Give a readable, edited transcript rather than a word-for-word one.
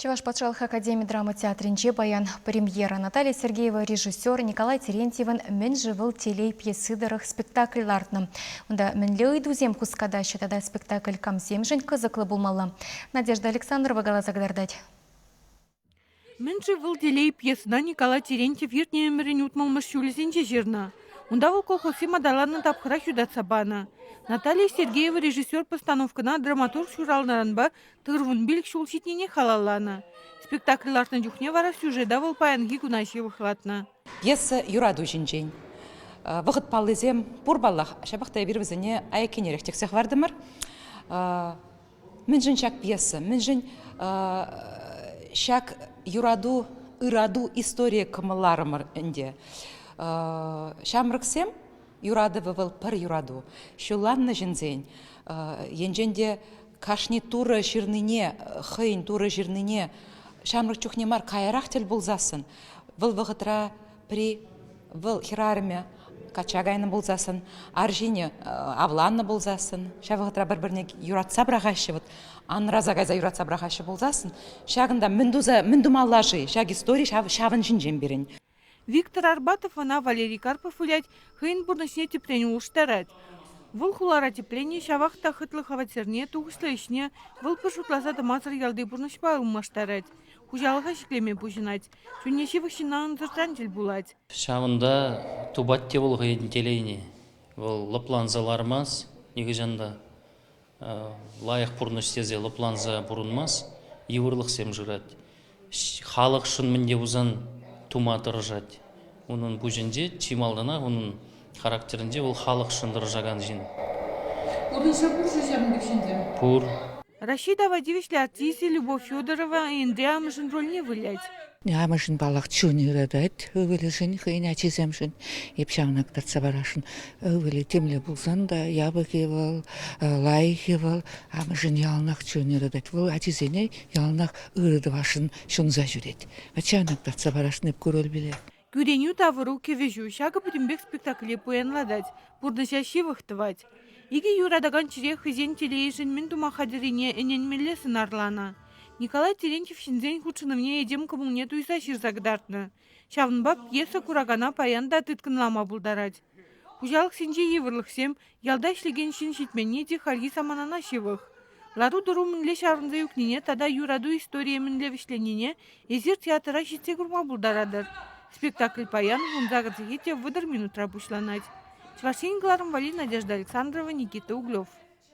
Чуваш патшалық академия драма театринче баян премьера. Наталья Сергеева режиссер, Николай Терентьевын «Мен живыл телей пьесыдырых спектакльлартным. Онда «Менле идузем кускада» считада спектакль камсем жень кызыклы булмалы. Надежда Александрова галазагдардать. «Мен живыл телей» пьесына Николай Терентьев ертне өмірін утмалмыш шулесенче жерна. Онда ол колхосы мадаларны тапқыра шудатса бана. Наталья Сергеева режиссер постановкана драматург шуралнаранба тырвын билік шул шетнене халаллана. Спектакльлартын жүхне вара сюжеда вол паянги кунаши выхлатна. Пьеса юраду жинжень. Вғыт палызем пурбаллах шабақтай бір візіне айекенерек тексек вардымыр. Мен жын шак пьеса, мен жын шак юраду, ыраду история кымыларымыр інде. Шамрыксем юрады вывыл пір юраду. Шуланны жінзен. Енженде кашни туры жирныне, хыйн туры жирныне. Шамрык чухнемар кайрах тел болзасын. Выл вғытра при выл хирарме качагайны болзасын. Аржине авланны болзасын. Ша вғытра бір-біріне юратса брағашы. Анразагайза юратса брағашы болзасын. Шагында міндумаллажы. Шаг история шавын жинжен берін. Виктор Арбатов, она Валерий Карпов улять, хейн бурнашне тепление уштарать. Выл хулара тепление шавахта хытлы хаватерне, тугышлышне, выл пошутласа дамазыр ялды бурнашпа умаштарать. Хужалыға шеклеме пушинать, чуннеши вахшинан зыртантел булать. Шавында тубатте бол хейн телейне, выл лапланзалармаз, негізжанда лайық бурныш сезе лапланза бурынмаз, евырлық сем жырать. Халық шын мінде узан тума дырыжать. Оның бұжынде, чималдана, оның характерінде ол халық шындыр жаған жин. Урныша пур жешемдік шинде? Пур. Рашида Вадивишля артисы Любовь Федорова и Андреа Амышын роль не вылять. Амышын балақ чуны ырадайт, өвілі хыйна чиземшін, епшаңнак татса барашын. Өвілі темле бұлсан да, ябы кевал, лай кевал, амышын ялнақ чуны ырадайт. Бұл ачизене ялнақ ырыды вашын шунза жүрет. Ачаңнак татса барашын еп көрөл біле. Гюреню тавыру кевежу, шага бүтінбек спектакле пуянладать, бурныша шивыхтывать. Иги юрадаган чире хызен телейшін мен тума хадирине эненмелі сынарлана. Николай Терентьев шинзен худшынымне едем коммуне туйса ширзагдартны. Шавынба пьеса курагана паянда тыткынлама булдарать. Хужалық сенже евырлық сем, ялда ішлеген шин шитменне де харги саманана шивых. Лару дұру мінле шарынза юкнене, тада юраду история мінле вишленене, езір театра шитсе күрма булдарадыр. Спектакль паян вунзагадзегете выдар минутра бушланать. Чвашингларым Вали, Надежда Александрова, Никита Углев.